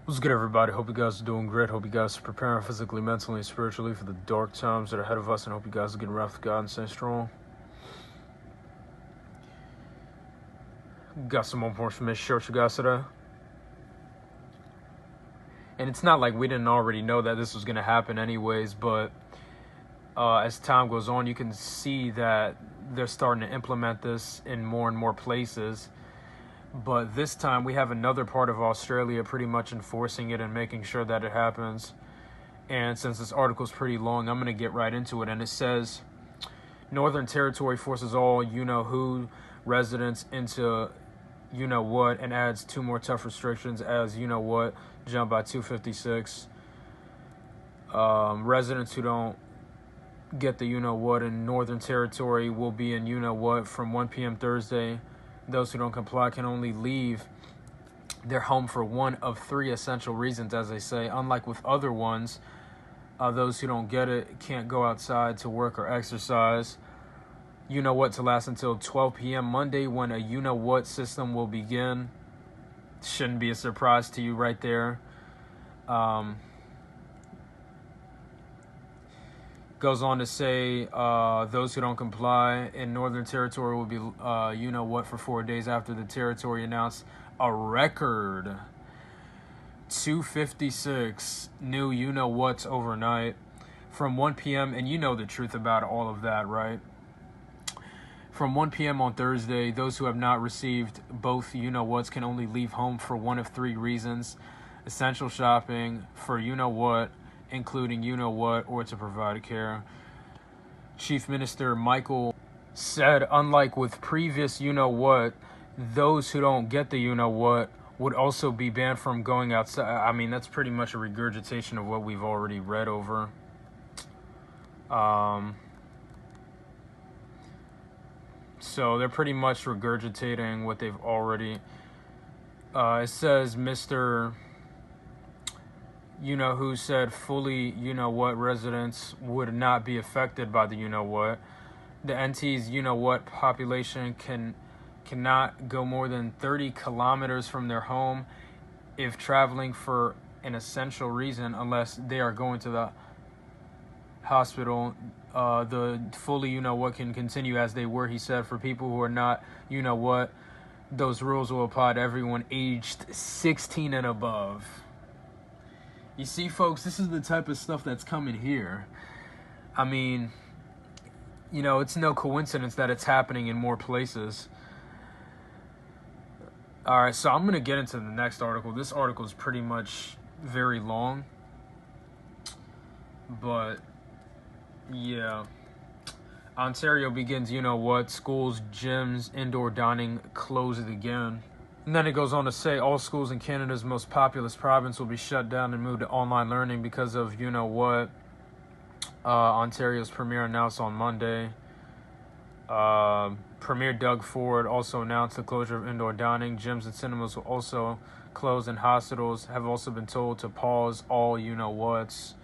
What's good, everybody? Hope you guys are doing great. Hope you guys are preparing physically, mentally, and spiritually for the dark times that are ahead of us, and hope you guys are getting wrapped with God and staying strong. Got some more information to share with you guys today. And it's not like we didn't already know that this was going to happen anyways, but as time goes on, you can see that they're starting to implement this in more and more places. But this time we have another part of Australia pretty much enforcing it and making sure that it happens. And since this article is pretty long, I'm going to get right into it. And it says, Northern Territory forces all you-know-who residents into you-know-what and adds 2 more tough restrictions as you-know-what jump by 256. Residents who don't get the you-know-what in Northern Territory will be in you-know-what from 1 p.m. Thursday. Those who don't comply can only leave their home for one of 3 essential reasons, as they say. Unlike with other ones, those who don't get it can't go outside to work or exercise. You-know-what to last until 12 p.m. Monday, when a you-know-what system will begin. Shouldn't be a surprise to you right there. Goes on to say those who don't comply in Northern Territory will be you-know-what for 4 days after the territory announced a record 256 new you-know-whats overnight from 1 p.m. And you know the truth about all of that, right? From 1 p.m. on Thursday, those who have not received both you-know-whats can only leave home for one of 3 reasons: essential shopping, for you-know-what, including you-know-what, or to provide care. Chief Minister Michael said, unlike with previous you-know-what, those who don't get the you-know-what would also be banned from going outside. I mean, that's pretty much a regurgitation of what we've already read over. So they're pretty much regurgitating what they've already... it says Mr. You-know-who said fully you-know-what residents would not be affected by the you-know-what. The NT's you-know-what population cannot go more than 30 kilometers from their home if traveling for an essential reason, unless they are going to the hospital. The fully you-know-what can continue as they were, he said. For people who are not you-know-what, those rules will apply to everyone aged 16 and above. You see, folks, this is the type of stuff that's coming here. I mean, it's no coincidence that it's happening in more places. All right, so I'm going to get into the next article. This article is pretty much very long. But, yeah. Ontario begins you-know-what. Schools, gyms, indoor dining closed again. And then it goes on to say all schools in Canada's most populous province will be shut down and moved to online learning because of you-know-what. Ontario's premier announced on Monday. Premier Doug Ford also announced the closure of indoor dining. Gyms and cinemas will also close, and hospitals have also been told to pause all you-know-whats.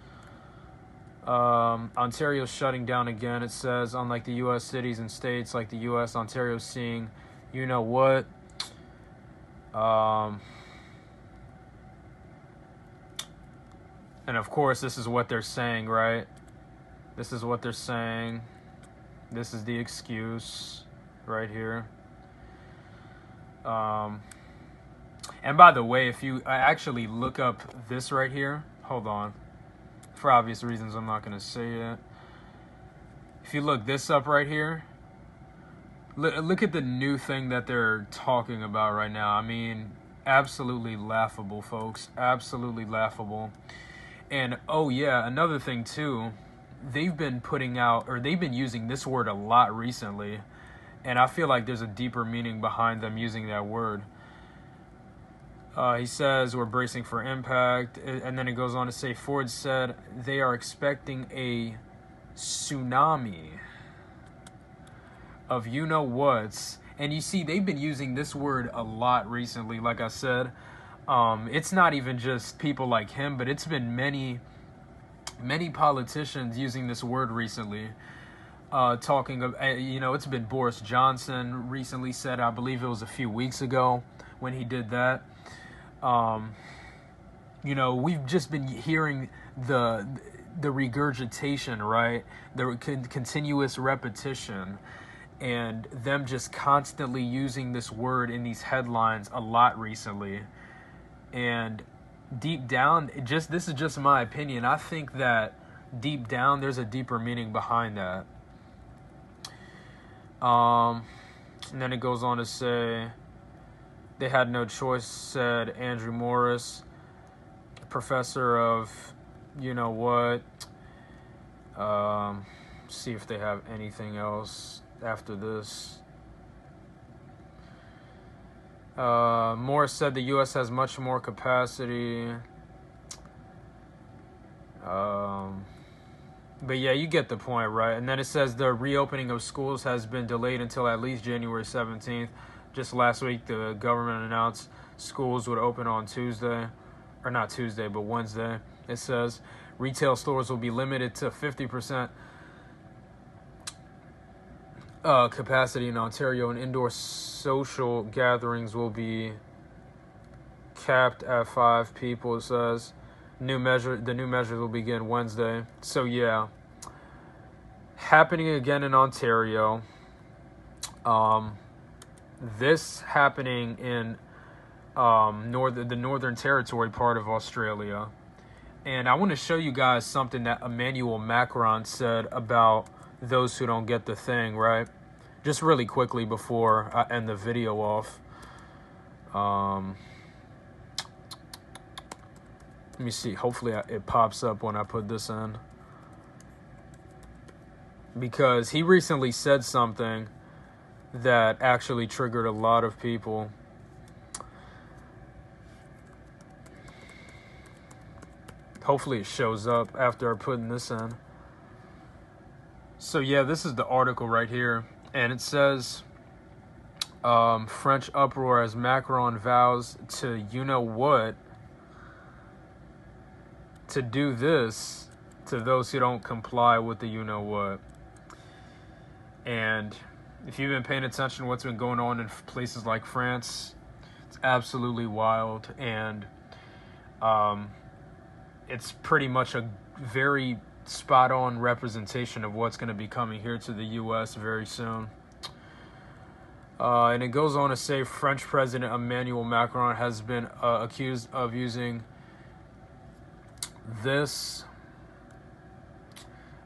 Ontario's shutting down again, it says. Unlike the U.S. cities and states like the U.S., Ontario's seeing you-know-what. And of course, this is what they're saying, right? This is what they're saying. This is the excuse right here. And by the way, if you actually look up this right here, hold on. For obvious reasons, I'm not going to say it. If you look this up right here, look at the new thing that they're talking about right now. I mean, absolutely laughable, folks. Absolutely laughable. And, oh yeah, another thing too, they've been using this word a lot recently. And I feel like there's a deeper meaning behind them using that word. He says, we're bracing for impact. And then it goes on to say, Ford said they are expecting a tsunami of you-know-whats. And you see, they've been using this word a lot recently, like I said. It's not even just people like him, but it's been many politicians using this word recently. Talking of, it's been Boris Johnson recently said, I believe it was a few weeks ago when he did that. You know, we've just been hearing the regurgitation, right? The continuous repetition, and them just constantly using this word in these headlines a lot recently. And deep down, this is just my opinion, I think that deep down there's a deeper meaning behind that. And then it goes on to say, they had no choice, said Andrew Morris, professor of you know what. See if they have anything else after this. Morris said the U.S. has much more capacity. But yeah, you get the point, right? And then it says the reopening of schools has been delayed until at least January 17th. Just last week, the government announced schools would open on Tuesday. Or not Tuesday, but Wednesday. It says retail stores will be limited to 50% capacity in Ontario, and indoor social gatherings will be capped at 5 people, it says. The new measures will begin Wednesday. So yeah, happening again in Ontario. This happening in the Northern Territory part of Australia. And I want to show you guys something that Emmanuel Macron said about those who don't get the thing, right? Just really quickly before I end the video off. Let me see. Hopefully it pops up when I put this in. Because he recently said something that actually triggered a lot of people. Hopefully it shows up after I'm putting this in. So yeah, this is the article right here. And it says, French uproar as Macron vows to you-know-what to do this to those who don't comply with the you-know-what. And if you've been paying attention to what's been going on in places like France, it's absolutely wild. And it's pretty much a very spot-on representation of what's going to be coming here to the U.S. very soon. And it goes on to say French President Emmanuel Macron has been accused of using this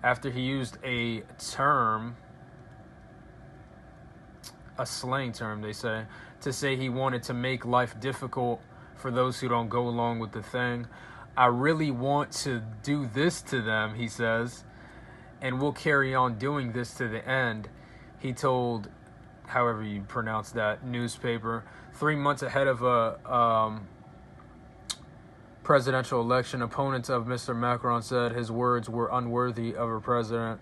after he used a term, a slang term, they say, to say he wanted to make life difficult for those who don't go along with the thing. I really want to do this to them, he says, and we'll carry on doing this to the end, he told, however you pronounce that, newspaper. 3 months ahead of a presidential election, opponents of Mr. Macron said his words were unworthy of a president.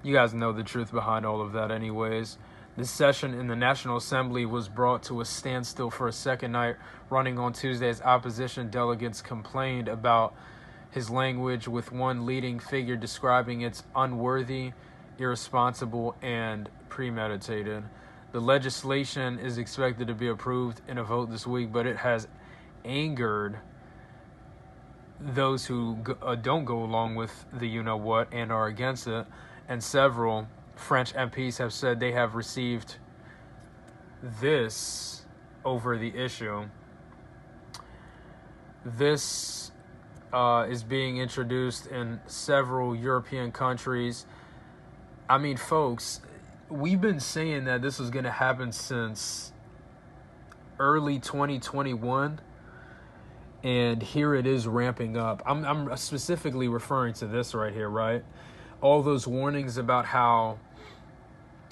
You guys know the truth behind all of that anyways. This session in the National Assembly was brought to a standstill for a second night, running on Tuesday as opposition delegates complained about his language, with one leading figure describing it unworthy, irresponsible, and premeditated. The legislation is expected to be approved in a vote this week, but it has angered those who don't go along with the you-know-what and are against it, and several French MPs have said they have received this over the issue. This is being introduced in several European countries. I mean, folks, we've been saying that this was going to happen since early 2021, and here it is ramping up. I'm specifically referring to this right here, right? All those warnings about how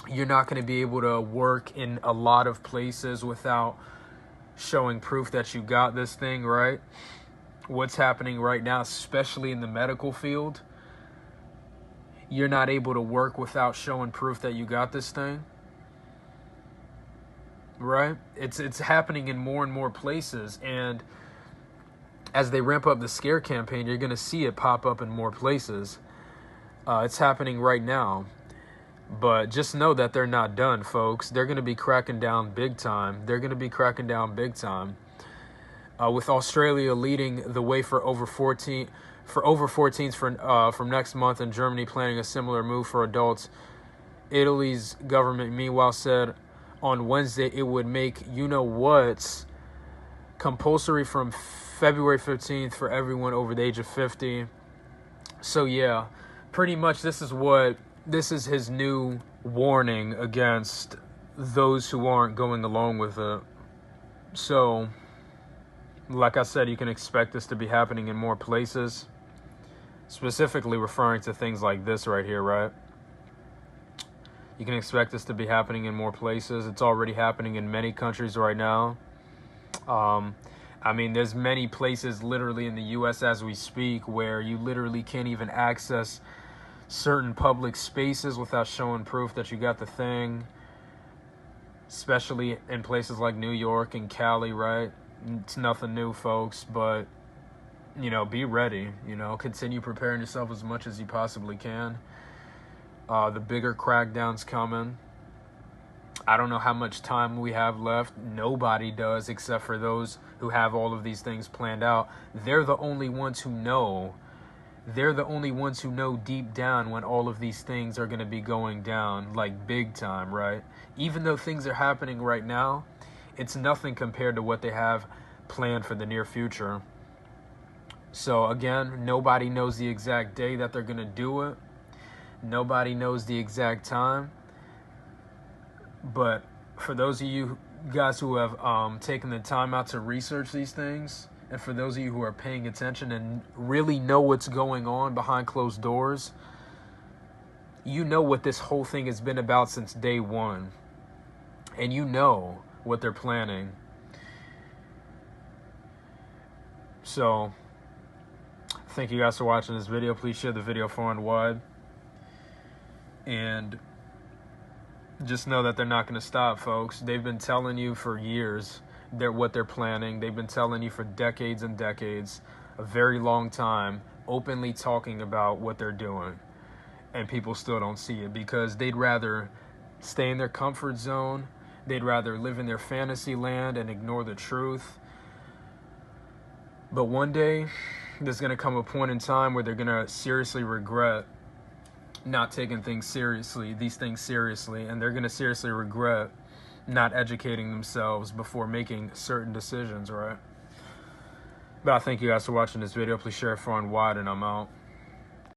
you're not going to be able to work in a lot of places without showing proof that you got this thing, right? What's happening right now, especially in the medical field, you're not able to work without showing proof that you got this thing, right? It's happening in more and more places, and as they ramp up the scare campaign, you're going to see it pop up in more places. It's happening right now. But just know that they're not done, folks. They're going to be cracking down big time. with Australia leading the way for over 14s from next month, and Germany planning a similar move for adults. Italy's government, meanwhile, said on Wednesday it would make you-know-what's compulsory from February 15th for everyone over the age of 50. So yeah, pretty much this is his new warning against those who aren't going along with it. So, like I said, you can expect this to be happening in more places, specifically referring to things like this right here, right? You can expect this to be happening in more places. It's already happening in many countries right now. I mean, there's many places literally in the U.S. as we speak where you literally can't even access certain public spaces without showing proof that you got the thing, especially in places like New York and Cali, right? It's nothing new, folks, but, be ready, continue preparing yourself as much as you possibly can. The bigger crackdown's coming. I don't know how much time we have left. Nobody does, except for those who have all of these things planned out. They're the only ones who know. They're the only ones who know deep down when all of these things are going to be going down, like big time, right? Even though things are happening right now, it's nothing compared to what they have planned for the near future. So again, nobody knows the exact day that they're going to do it. Nobody knows the exact time. But for those of you guys who have taken the time out to research these things, and for those of you who are paying attention and really know what's going on behind closed doors, you know what this whole thing has been about since day one. And you know what they're planning. So, thank you guys for watching this video. Please share the video far and wide. And just know that they're not going to stop, folks. They've been telling you for years what they're planning. They've been telling you for decades and decades, a very long time, openly talking about what they're doing. And people still don't see it because they'd rather stay in their comfort zone. They'd rather live in their fantasy land and ignore the truth. But one day, there's going to come a point in time where they're going to seriously regret not taking these things seriously, and they're going to seriously regret not educating themselves before making certain decisions, right? But I thank you guys for watching this video. Please share it far and wide, and I'm out.